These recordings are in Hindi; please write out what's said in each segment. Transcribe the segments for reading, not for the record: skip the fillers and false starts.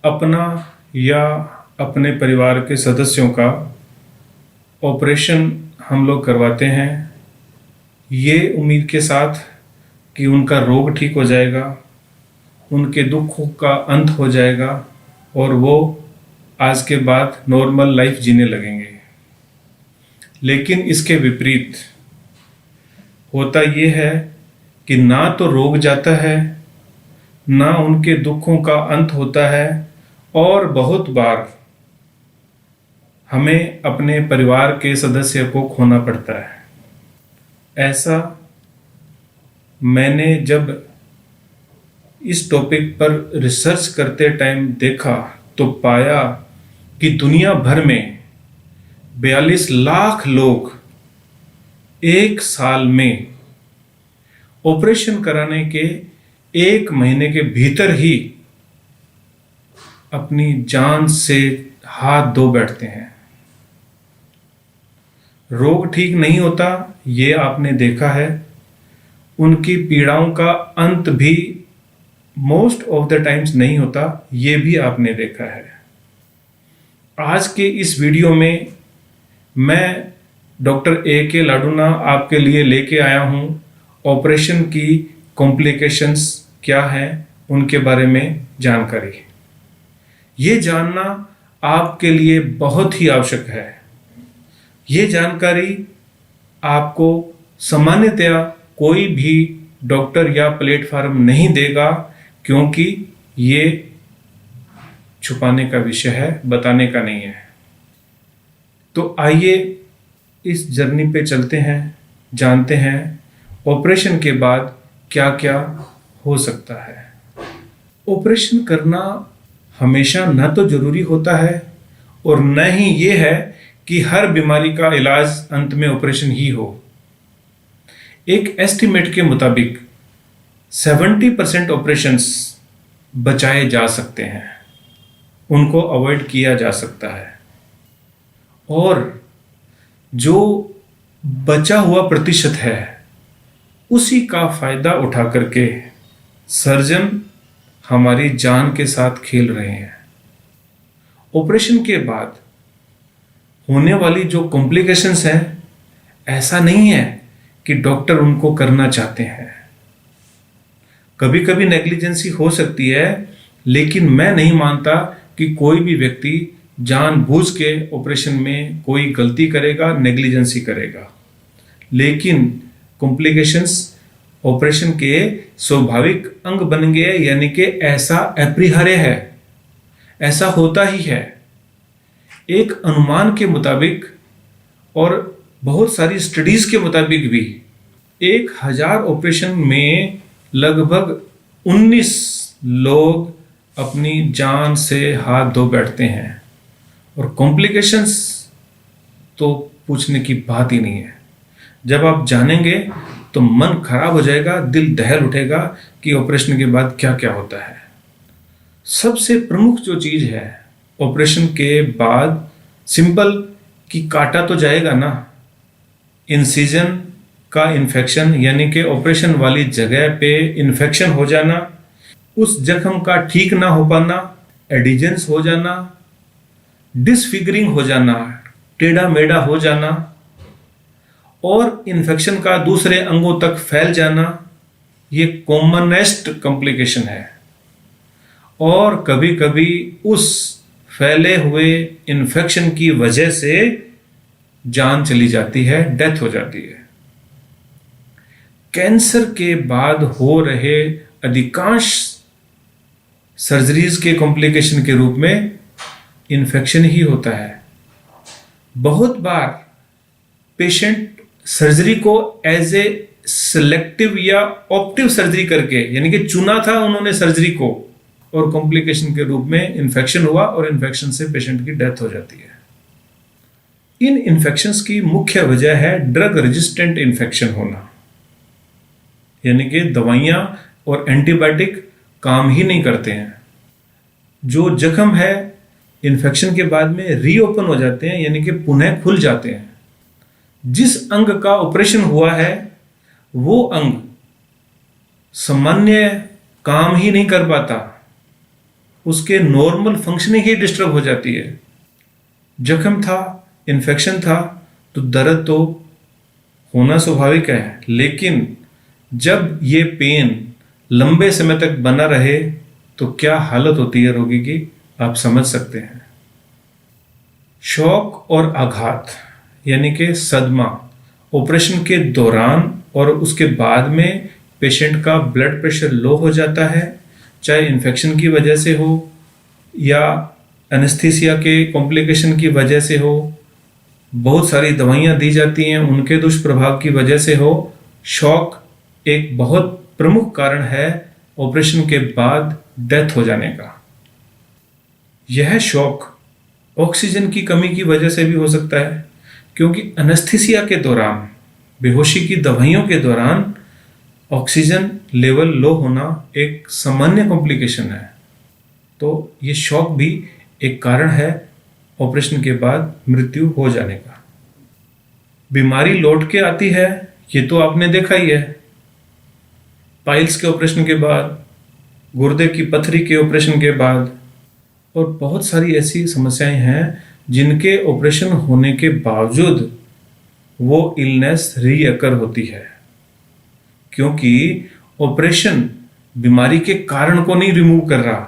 अपना या अपने परिवार के सदस्यों का ऑपरेशन हम लोग करवाते हैं ये उम्मीद के साथ कि उनका रोग ठीक हो जाएगा, उनके दुखों का अंत हो जाएगा और वो आज के बाद नॉर्मल लाइफ जीने लगेंगे। लेकिन इसके विपरीत होता ये है कि ना तो रोग जाता है, ना उनके दुखों का अंत होता है और बहुत बार हमें अपने परिवार के सदस्य को खोना पड़ता है। ऐसा मैंने जब इस टॉपिक पर रिसर्च करते टाइम देखा तो पाया कि दुनिया भर में 42 लाख लोग एक साल में ऑपरेशन कराने के 1 महीने के भीतर ही अपनी जान से हाथ धो बैठते हैं। रोग ठीक नहीं होता ये आपने देखा है, उनकी पीड़ाओं का अंत भी मोस्ट ऑफ द टाइम्स नहीं होता ये भी आपने देखा है। आज के इस वीडियो में मैं डॉक्टर A.K. लाडूना आपके लिए लेके आया हूं ऑपरेशन की कॉम्प्लिकेशंस क्या हैं उनके बारे में जानकारी। ये जानना आपके लिए बहुत ही आवश्यक है। ये जानकारी आपको सामान्यतया कोई भी डॉक्टर या प्लेटफॉर्म नहीं देगा क्योंकि ये छुपाने का विषय है, बताने का नहीं है। तो आइए इस जर्नी पे चलते हैं, जानते हैं ऑपरेशन के बाद क्या क्या हो सकता है। ऑपरेशन करना हमेशा न तो जरूरी होता है और न ही ये है कि हर बीमारी का इलाज अंत में ऑपरेशन ही हो। एक एस्टिमेट के मुताबिक 70% ऑपरेशंस बचाए जा सकते हैं, उनको अवॉइड किया जा सकता है और जो बचा हुआ प्रतिशत है उसी का फायदा उठा करके सर्जन हमारी जान के साथ खेल रहे हैं। ऑपरेशन के बाद होने वाली जो कॉम्प्लिकेशंस हैं ऐसा नहीं है कि डॉक्टर उनको करना चाहते हैं। कभी कभी नेग्लिजेंसी हो सकती है, लेकिन मैं नहीं मानता कि कोई भी व्यक्ति जानबूझ के ऑपरेशन में कोई गलती करेगा, नेग्लिजेंसी करेगा। लेकिन कॉम्प्लिकेशंस ऑपरेशन के स्वाभाविक अंग बन गए, यानी कि ऐसा अपरिहार्य है, ऐसा होता ही है। एक अनुमान के मुताबिक और बहुत सारी स्टडीज के मुताबिक भी 1000 ऑपरेशन में लगभग 19 लोग अपनी जान से हाथ धो बैठते हैं और कॉम्प्लिकेशंस तो पूछने की बात ही नहीं है। जब आप जानेंगे तो मन खराब हो जाएगा, दिल दहल उठेगा कि ऑपरेशन के बाद क्या क्या होता है। सबसे प्रमुख जो चीज है ऑपरेशन के बाद, सिंपल कि काटा तो जाएगा ना, इंसिजन का इन्फेक्शन यानी कि ऑपरेशन वाली जगह पे इन्फेक्शन हो जाना, उस जख्म का ठीक ना हो पाना, एडिजेंस हो जाना, डिसफिगरिंग हो जाना, टेढ़ा मेढ़ा हो जाना और इन्फेक्शन का दूसरे अंगों तक फैल जाना, ये कॉमनेस्ट कॉम्प्लिकेशन है। और कभी कभी उस फैले हुए इन्फेक्शन की वजह से जान चली जाती है, डेथ हो जाती है। कैंसर के बाद हो रहे अधिकांश सर्जरीज के कॉम्प्लिकेशन के रूप में इन्फेक्शन ही होता है। बहुत बार पेशेंट सर्जरी को एज ए सिलेक्टिव या ऑप्टिव सर्जरी करके, यानी कि चुना था उन्होंने सर्जरी को, और कॉम्प्लिकेशन के रूप में इन्फेक्शन हुआ और इन्फेक्शन से पेशेंट की डेथ हो जाती है। इन इन्फेक्शंस की मुख्य वजह है ड्रग रेजिस्टेंट इन्फेक्शन होना, यानी कि दवाइयां और एंटीबायोटिक काम ही नहीं करते हैं। जो जख्म है इन्फेक्शन के बाद में रीओपन हो जाते हैं, यानी कि पुनः खुल जाते हैं। जिस अंग का ऑपरेशन हुआ है वो अंग सामान्य काम ही नहीं कर पाता, उसके नॉर्मल फंक्शनिंग ही डिस्टर्ब हो जाती है। जख्म था, इन्फेक्शन था, तो दर्द तो होना स्वाभाविक है, लेकिन जब ये पेन लंबे समय तक बना रहे तो क्या हालत होती है रोगी की, आप समझ सकते हैं। शॉक और आघात यानी कि सदमा ऑपरेशन के दौरान और उसके बाद में पेशेंट का ब्लड प्रेशर लो हो जाता है, चाहे इन्फेक्शन की वजह से हो या एनेस्थीसिया के कॉम्प्लिकेशन की वजह से हो, बहुत सारी दवाइयां दी जाती हैं उनके दुष्प्रभाव की वजह से हो। शॉक एक बहुत प्रमुख कारण है ऑपरेशन के बाद डेथ हो जाने का। यह शॉक ऑक्सीजन की कमी की वजह से भी हो सकता है, क्योंकि एनेस्थीसिया के दौरान, बेहोशी की दवाइयों के दौरान ऑक्सीजन लेवल लो होना एक सामान्य कॉम्प्लिकेशन है। तो ये शॉक भी एक कारण है ऑपरेशन के बाद मृत्यु हो जाने का। बीमारी लौट के आती है, ये तो आपने देखा ही है। पाइल्स के ऑपरेशन के बाद, गुर्दे की पथरी के ऑपरेशन के बाद, और बहुत सारी ऐसी समस्याएं हैं जिनके ऑपरेशन होने के बावजूद वो इलनेस रीअकर होती है, क्योंकि ऑपरेशन बीमारी के कारण को नहीं रिमूव कर रहा,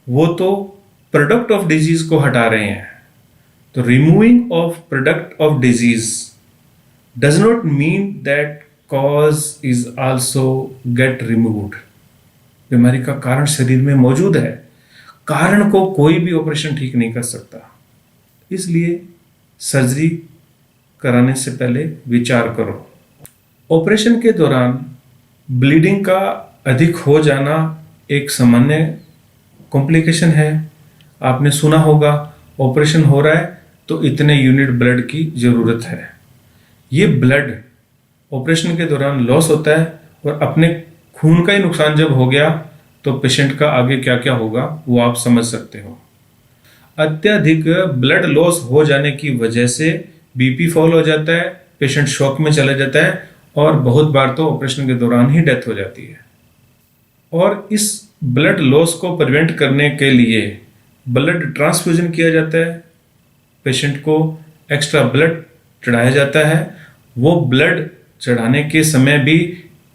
वो तो प्रोडक्ट ऑफ डिजीज को हटा रहे हैं। तो removing of product of disease does not mean that cause is also get removed. बीमारी का कारण शरीर में मौजूद है, कारण को कोई भी ऑपरेशन ठीक नहीं कर सकता। इसलिए सर्जरी कराने से पहले विचार करो। ऑपरेशन के दौरान ब्लीडिंग का अधिक हो जाना एक सामान्य कॉम्प्लिकेशन है। आपने सुना होगा ऑपरेशन हो रहा है तो इतने यूनिट ब्लड की जरूरत है। ये ब्लड ऑपरेशन के दौरान लॉस होता है, और अपने खून का ही नुकसान जब हो गया तो पेशेंट का आगे क्या क्या होगा वो आप समझ सकते हो। अत्यधिक ब्लड लॉस हो जाने की वजह से बीपी फॉल हो जाता है, पेशेंट शॉक में चला जाता है, और बहुत बार तो ऑपरेशन के दौरान ही डेथ हो जाती है। और इस ब्लड लॉस को प्रिवेंट करने के लिए ब्लड ट्रांसफ्यूजन किया जाता है, पेशेंट को एक्स्ट्रा ब्लड चढ़ाया जाता है। वो ब्लड चढ़ाने के समय भी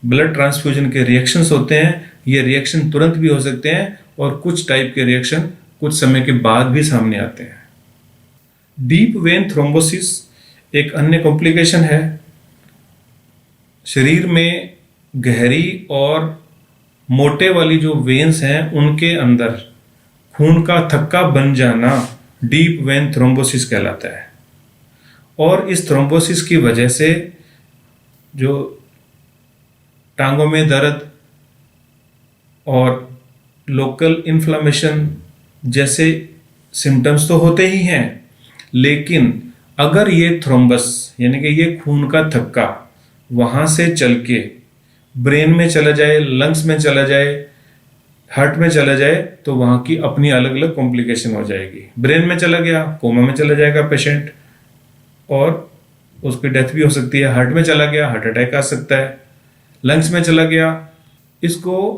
ब्लड ट्रांसफ्यूजन के रिएक्शंस होते हैं। ये रिएक्शन तुरंत भी हो सकते हैं, और कुछ टाइप के रिएक्शन कुछ समय के बाद भी सामने आते हैं। डीप वेन थ्रोम्बोसिस एक अन्य कॉम्प्लिकेशन है। शरीर में गहरी और मोटे वाली जो वेन्स हैं उनके अंदर खून का थक्का बन जाना डीप वेन थ्रोम्बोसिस कहलाता है। और इस थ्रोम्बोसिस की वजह से जो टांगों में दर्द और लोकल इन्फ्लामेशन जैसे सिम्टम्स तो होते ही हैं, लेकिन अगर ये थ्रोम्बस यानी कि ये खून का थक्का वहां से चल के ब्रेन में चला जाए, लंग्स में चला जाए, हार्ट में चला जाए, तो वहां की अपनी अलग अलग कॉम्प्लिकेशन हो जाएगी। ब्रेन में चला गया, कोमा में चला जाएगा पेशेंट, और उसकी डेथ भी हो सकती है। हार्ट में चला गया, हार्ट अटैक आ सकता है। लंग्स में चला गया, इसको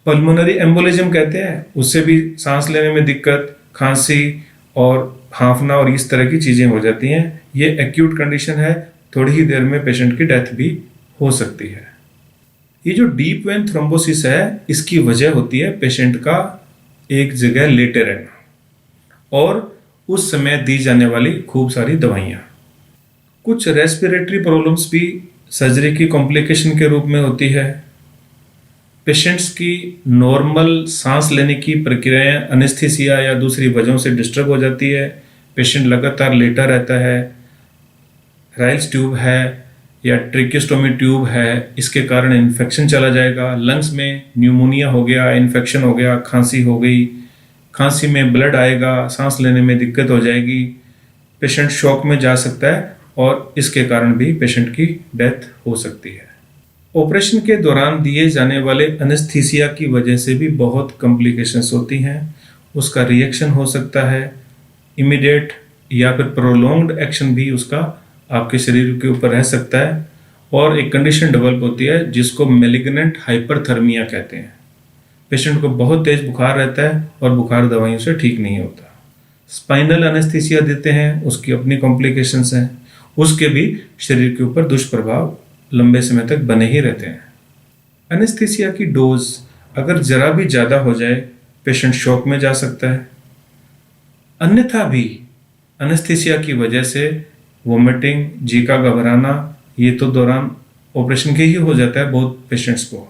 पल्मोनरी एम्बोलिज्म कहते हैं, उससे भी सांस लेने में दिक्कत, खांसी और हांफना और इस तरह की चीजें हो जाती हैं। ये एक्यूट कंडीशन है, थोड़ी ही देर में पेशेंट की डेथ भी हो सकती है। ये जो डीप वेन थ्रोम्बोसिस है, इसकी वजह होती है पेशेंट का एक जगह लेटे रहना और उस समय दी जाने वाली खूब सारी दवाइयां। कुछ रेस्पिरेटरी प्रॉब्लम्स भी सर्जरी की कॉम्प्लिकेशन के रूप में होती है। पेशेंट्स की नॉर्मल सांस लेने की प्रक्रियाएं एनेस्थीसिया या दूसरी वजहों से डिस्टर्ब हो जाती है। पेशेंट लगातार लेटा रहता है, राइल्स ट्यूब है या ट्रेकियोस्टोमी ट्यूब है, इसके कारण इन्फेक्शन चला जाएगा। लंग्स में न्यूमोनिया हो गया, इन्फेक्शन हो गया, खांसी हो गई, खांसी में ब्लड आएगा, सांस लेने में दिक्कत हो जाएगी, पेशेंट शॉक में जा सकता है और इसके कारण भी पेशेंट की डेथ हो सकती है। ऑपरेशन के दौरान दिए जाने वाले एनेस्थीसिया की वजह से भी बहुत कॉम्प्लिकेशंस होती हैं। उसका रिएक्शन हो सकता है, इमीडिएट या फिर प्रोलॉन्ग्ड एक्शन भी उसका आपके शरीर के ऊपर रह सकता है। और एक कंडीशन डेवलप होती है जिसको मैलिग्नेंट हाइपरथर्मिया कहते हैं। पेशेंट को बहुत तेज बुखार रहता है और बुखार दवाइयों से ठीक नहीं होता। स्पाइनल एनेस्थीसिया देते हैं, उसकी अपनी कॉम्प्लिकेशंस हैं, उसके भी शरीर के ऊपर दुष्प्रभाव लंबे समय तक बने ही रहते हैं। एनेस्थीसिया की डोज अगर जरा भी ज़्यादा हो जाए पेशेंट शॉक में जा सकता है। अन्यथा भी एनेस्थीसिया की वजह से वोमिटिंग, जी का घबराना, ये तो दौरान ऑपरेशन के ही हो जाता है बहुत पेशेंट्स को।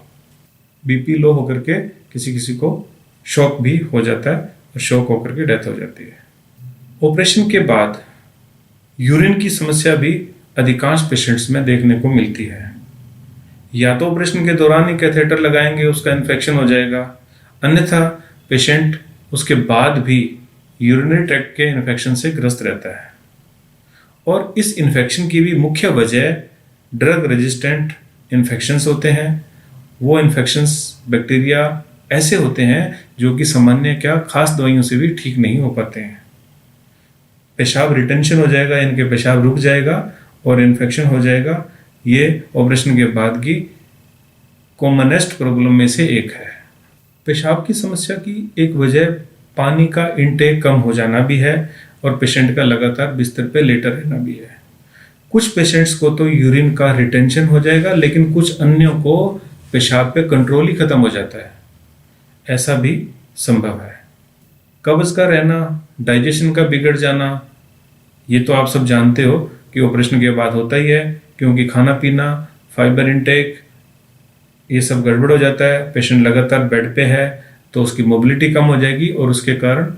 बीपी लो होकर के किसी किसी को शॉक भी हो जाता है और शॉक होकर के डेथ हो जाती है। ऑपरेशन के बाद यूरिन की समस्या भी अधिकांश पेशेंट्स में देखने को मिलती है। या तो ऑपरेशन के दौरान ही कैथेटर लगाएंगे, उसका इन्फेक्शन हो जाएगा, अन्यथा पेशेंट उसके बाद भी यूरिनरी ट्रैक्ट के इन्फेक्शन से ग्रस्त रहता है। और इस इन्फेक्शन की भी मुख्य वजह ड्रग रेजिस्टेंट इन्फेक्शंस होते हैं। वो इन्फेक्शंस बैक्टीरिया ऐसे होते हैं जो कि सामान्य क्या खास दवाइयों से भी ठीक नहीं हो पाते हैं। पेशाब रिटेंशन हो जाएगा, इनके पेशाब रुक जाएगा और इन्फेक्शन हो जाएगा। ये ऑपरेशन के बाद की कॉमनेस्ट प्रॉब्लम में से एक है। पेशाब की समस्या की एक वजह पानी का इनटेक कम हो जाना भी है और पेशेंट का लगातार बिस्तर पे लेटा रहना भी है। कुछ पेशेंट्स को तो यूरिन का रिटेंशन हो जाएगा, लेकिन कुछ अन्यों को पेशाब पे कंट्रोल ही खत्म हो जाता है। ऐसा भी संभव है। कब्ज का रहना, डाइजेशन का बिगड़ जाना, ये तो आप सब जानते हो कि ऑपरेशन के बाद होता ही है, क्योंकि खाना पीना, फाइबर इनटेक, ये सब गड़बड़ हो जाता है। पेशेंट लगातार बेड पे है तो उसकी मोबिलिटी कम हो जाएगी और उसके कारण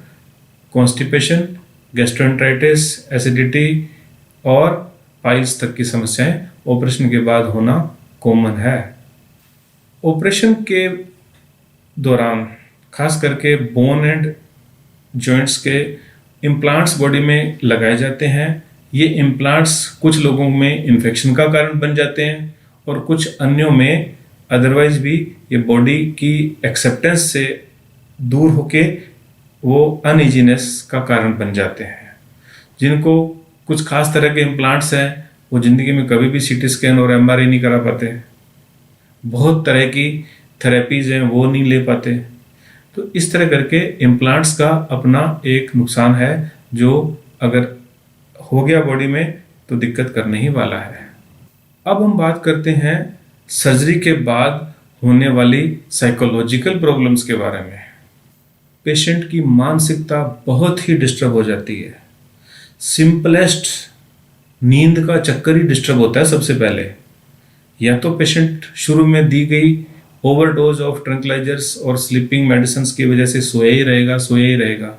कॉन्स्टिपेशन, गैस्ट्रोएंटेराइटिस, एसिडिटी और पाइल्स तक की समस्याएं ऑपरेशन के बाद होना कॉमन है। ऑपरेशन के दौरान खास करके बोन एंड जॉइंट्स के इम्प्लांट्स बॉडी में लगाए जाते हैं। ये इम्प्लांट्स कुछ लोगों में इन्फेक्शन का कारण बन जाते हैं और कुछ अन्यों में अदरवाइज भी ये बॉडी की एक्सेप्टेंस से दूर होके वो अनइजीनेस का कारण बन जाते हैं। जिनको कुछ खास तरह के इम्प्लांट्स हैं वो जिंदगी में कभी भी सीटी स्कैन और एमआरआई नहीं करा पाते। बहुत तरह की थेरेपीज हैं वो नहीं ले पाते। तो इस तरह करके इम्प्लांट्स का अपना एक नुकसान है जो अगर हो गया बॉडी में तो दिक्कत करने ही वाला है। अब हम बात करते हैं सर्जरी के बाद होने वाली साइकोलॉजिकल प्रॉब्लम्स के बारे में। पेशेंट की मानसिकता बहुत ही डिस्टर्ब हो जाती है। सिंपलेस्ट नींद का चक्कर ही डिस्टर्ब होता है सबसे पहले। या तो पेशेंट शुरू में दी गई ओवरडोज ऑफ ट्रैंक्विलाइजर्स और स्लीपिंग मेडिसिन की वजह से सोया ही रहेगा।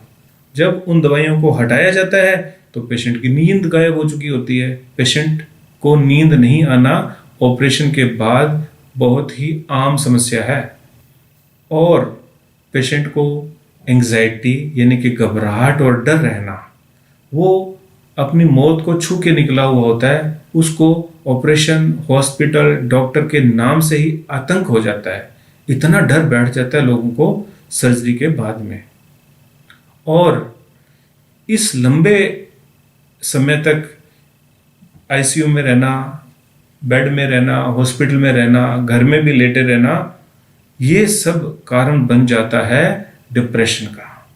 जब उन दवाइयों को हटाया जाता है तो पेशेंट की नींद गायब हो चुकी होती है। पेशेंट को नींद नहीं आना ऑपरेशन के बाद बहुत ही आम समस्या है। और पेशेंट को एंग्जाइटी यानी कि घबराहट और डर रहना, वो अपनी मौत को छू के निकला हुआ होता है। उसको ऑपरेशन, हॉस्पिटल, डॉक्टर के नाम से ही आतंक हो जाता है। इतना डर बैठ जाता है लोगों को सर्जरी के बाद में। और इस लंबे समय तक आईसीयू में रहना, बेड में रहना, हॉस्पिटल में रहना, घर में भी लेटे रहना, ये सब कारण बन जाता है डिप्रेशन का।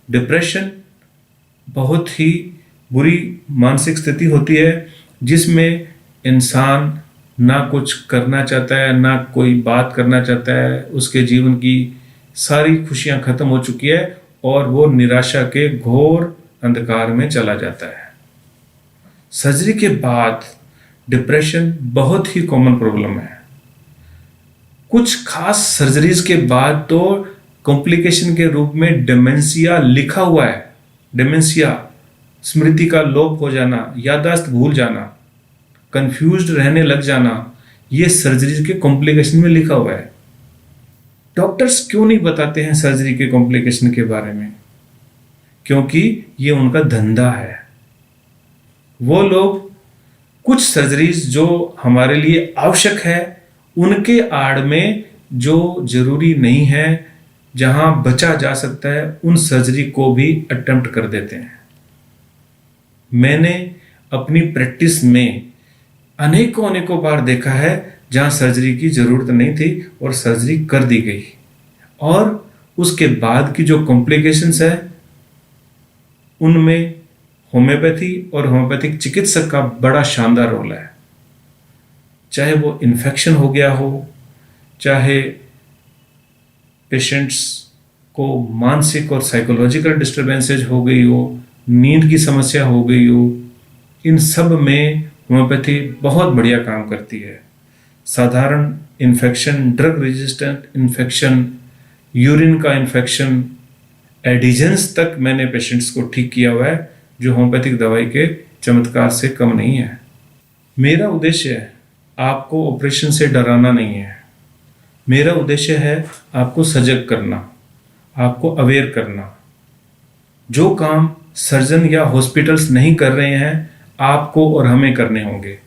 डिप्रेशन बहुत ही बुरी मानसिक स्थिति होती है जिसमें इंसान ना कुछ करना चाहता है, ना कोई बात करना चाहता है। उसके जीवन की सारी खुशियां खत्म हो चुकी है और वो निराशा के घोर अंधकार में चला जाता है। सर्जरी के बाद डिप्रेशन बहुत ही कॉमन प्रॉब्लम है। कुछ खास सर्जरीज के बाद तो कॉम्प्लिकेशन के रूप में डिमेंशिया लिखा हुआ है। डिमेंशिया, स्मृति का लोप हो जाना, याददाश्त भूल जाना, कंफ्यूज्ड रहने लग जाना, ये सर्जरी के कॉम्प्लिकेशन में लिखा हुआ है। डॉक्टर्स क्यों नहीं बताते हैं सर्जरी के कॉम्प्लिकेशन के बारे में? क्योंकि ये उनका धंधा है। वो लोग कुछ सर्जरीज जो हमारे लिए आवश्यक है उनके आड़ में जो जरूरी नहीं है, जहां बचा जा सकता है, उन सर्जरी को भी अटेम्प्ट कर देते हैं। मैंने अपनी प्रैक्टिस में अनेकों बार देखा है जहां सर्जरी की जरूरत नहीं थी और सर्जरी कर दी गई। और उसके बाद की जो कॉम्प्लिकेशंस है उनमें होम्योपैथी और होम्योपैथिक चिकित्सक का बड़ा शानदार रोल है। चाहे वो इन्फेक्शन हो गया हो, चाहे पेशेंट्स को मानसिक और साइकोलॉजिकल डिस्टर्बेंसेज हो गई हो, नींद की समस्या हो गई हो, इन सब में होम्योपैथी बहुत बढ़िया काम करती है। साधारण infection, drug resistant infection, urine का इन्फेक्शन, एडिजेंस तक मैंने पेशेंट्स को ठीक किया हुआ है, जो होम्योपैथिक दवाई के चमत्कार से कम नहीं है। मेरा उद्देश्य आपको ऑपरेशन से डराना नहीं है। मेरा उद्देश्य है आपको सजग करना, आपको अवेयर करना। जो काम सर्जन या हॉस्पिटल्स नहीं कर रहे हैं, आपको और हमें करने होंगे।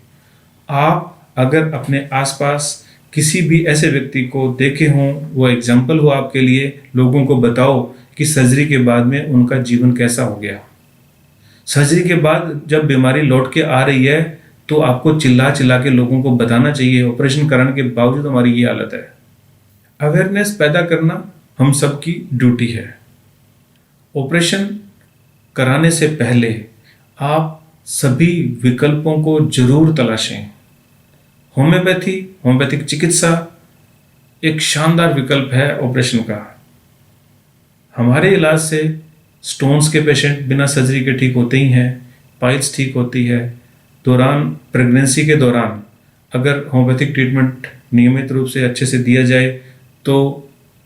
आप अगर अपने आसपास किसी भी ऐसे व्यक्ति को देखे हों, वो एग्जाम्पल हो आपके लिए, लोगों को बताओ कि सर्जरी के बाद में उनका जीवन कैसा हो गया। सर्जरी के बाद जब बीमारी लौट के आ रही है तो आपको चिल्ला चिल्ला के लोगों को बताना चाहिए, ऑपरेशन कराने के बावजूद हमारी ये हालत है। अवेयरनेस पैदा करना हम सबकी ड्यूटी है। ऑपरेशन कराने से पहले आप सभी विकल्पों को जरूर तलाशें। होम्योपैथिक चिकित्सा एक शानदार विकल्प है ऑपरेशन का। हमारे इलाज से स्टोन्स के पेशेंट बिना सर्जरी के ठीक होते ही हैं, पाइल्स ठीक होती है। प्रेगनेंसी के दौरान अगर होम्योपैथिक ट्रीटमेंट नियमित रूप से अच्छे से दिया जाए तो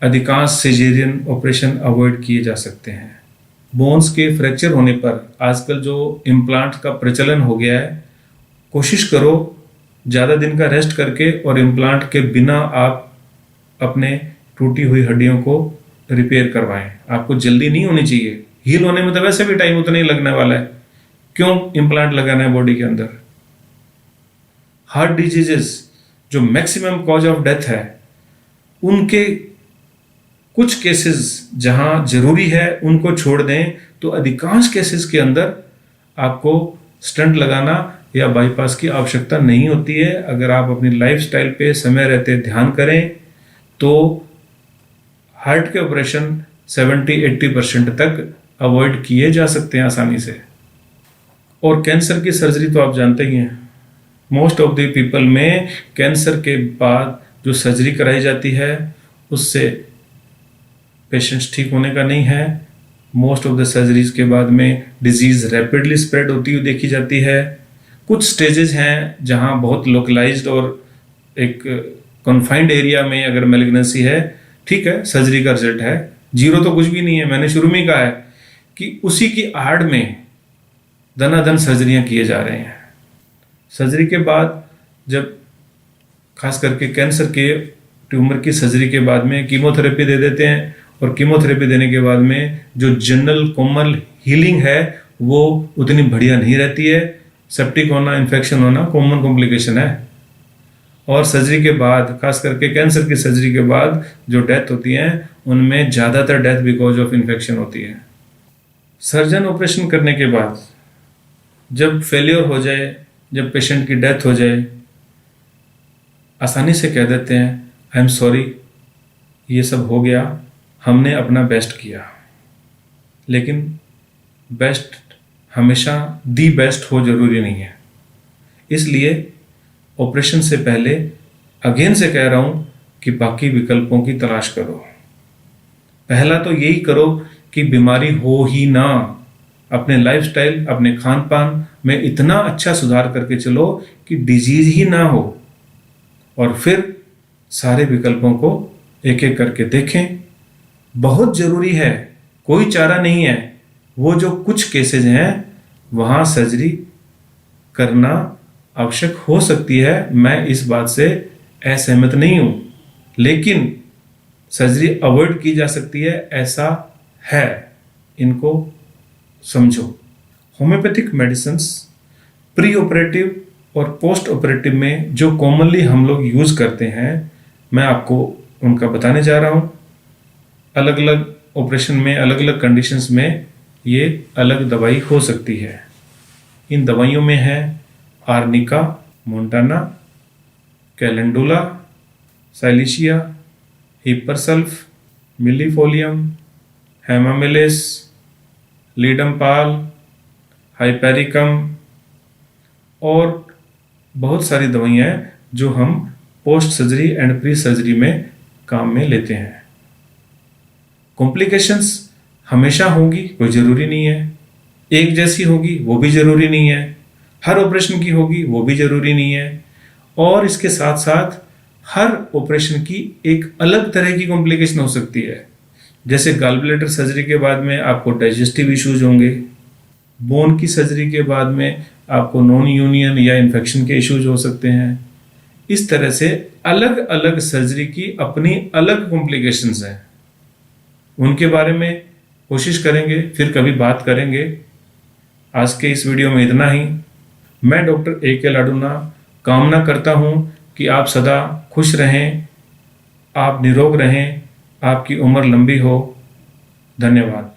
अधिकांश सिजेरियन ऑपरेशन अवॉइड किए जा सकते हैं। बोन्स के फ्रैक्चर होने पर आजकल जो इम्प्लांट का प्रचलन हो गया है, कोशिश करो ज़्यादा दिन का रेस्ट करके और इम्प्लांट के बिना आप अपने टूटी हुई हड्डियों को रिपेयर करवाएं। आपको जल्दी नहीं होनी चाहिए, हील होने में तो वैसे भी टाइम उतना ही लगने वाला है, क्यों इम्प्लांट लगाना है बॉडी के अंदर। हार्ट डिजीजेस जो मैक्सिमम कॉज ऑफ डेथ है, उनके कुछ केसेस जहां जरूरी है उनको छोड़ दें, तो अधिकांश केसेस के अंदर आपको स्टंट लगाना या बाईपास की आवश्यकता नहीं होती है। अगर आप अपनी लाइफस्टाइल पे समय रहते ध्यान करें तो हार्ट के ऑपरेशन 70-80% तक अवॉइड किए जा सकते हैं आसानी से। और कैंसर की सर्जरी तो आप जानते ही हैं, मोस्ट ऑफ द पीपल में कैंसर के बाद जो सर्जरी कराई जाती है उससे पेशेंट्स ठीक होने का नहीं है। मोस्ट ऑफ द सर्जरीज के बाद में डिजीज रैपिडली स्प्रेड होती हुई देखी जाती है। कुछ स्टेजेस हैं जहां बहुत लोकलाइज्ड और एक कन्फाइंड एरिया में अगर मैलिग्नेंसी है, ठीक है, सर्जरी का रिजल्ट है। जीरो तो कुछ भी नहीं है। मैंने शुरू में कहा है कि उसी की आड़ में दनादन सर्जरियां किए जा रहे हैं। सर्जरी के बाद जब खास करके कैंसर के ट्यूमर की सर्जरी के बाद में कीमोथेरेपी दे देते हैं, और कीमोथेरेपी देने के बाद में जो जनरल कॉमन हीलिंग है वो उतनी बढ़िया नहीं रहती है। सेप्टिक होना, इन्फेक्शन होना कॉमन कॉम्प्लिकेशन है। और सर्जरी के बाद, खास करके कैंसर की सर्जरी के बाद जो डेथ होती है उनमें ज़्यादातर डेथ बिकॉज ऑफ इन्फेक्शन होती है। सर्जन ऑपरेशन करने के बाद जब फेलियर हो जाए, जब पेशेंट की डेथ हो जाए, आसानी से कह देते हैं आई एम सॉरी, ये सब हो गया, हमने अपना बेस्ट किया। लेकिन बेस्ट हमेशा दी बेस्ट हो जरूरी नहीं है। इसलिए ऑपरेशन से पहले अगेन से कह रहा हूं कि बाकी विकल्पों की तलाश करो। पहला तो यही करो कि बीमारी हो ही ना। अपने लाइफस्टाइल, अपने खान पान में इतना अच्छा सुधार करके चलो कि डिजीज ही ना हो, और फिर सारे विकल्पों को एक एक करके देखें। बहुत जरूरी है, कोई चारा नहीं है। वो जो कुछ केसेज हैं वहां सर्जरी करना आवश्यक हो सकती है, मैं इस बात से असहमत नहीं हूं, लेकिन सर्जरी अवॉइड की जा सकती है, ऐसा है, इनको समझो। होम्योपैथिक मेडिसिन्स प्री ऑपरेटिव और पोस्ट ऑपरेटिव में जो कॉमनली हम लोग यूज करते हैं, मैं आपको उनका बताने जा रहा हूं। अलग अलग ऑपरेशन में, अलग अलग कंडीशंस में ये अलग दवाई हो सकती है। इन दवाइयों में है arnica, montana, calendula, silicea, hepar sulph, millefolium, hamamelis, ledum pal, hypericum और बहुत सारी दवाइयाँ हैं जो हम post surgery and pre surgery में काम में लेते हैं। कॉम्प्लिकेशंस हमेशा होंगी, कोई ज़रूरी नहीं है। एक जैसी होगी वो भी ज़रूरी नहीं है। हर ऑपरेशन की होगी वो भी ज़रूरी नहीं है। और इसके साथ साथ हर ऑपरेशन की एक अलग तरह की कॉम्प्लिकेशन हो सकती है। जैसे गॉल ब्लैडर सर्जरी के बाद में आपको डाइजेस्टिव इश्यूज होंगे, बोन की सर्जरी के बाद में आपको नॉन यूनियन या इन्फेक्शन के इश्यूज हो सकते हैं। इस तरह से अलग अलग सर्जरी की अपनी अलग कॉम्प्लिकेशंस हैं। उनके बारे में कोशिश करेंगे, फिर कभी बात करेंगे। आज के इस वीडियो में इतना ही। मैं डॉक्टर ए के लाडूना कामना करता हूं कि आप सदा खुश रहें, आप निरोग रहें, आपकी उम्र लंबी हो। धन्यवाद।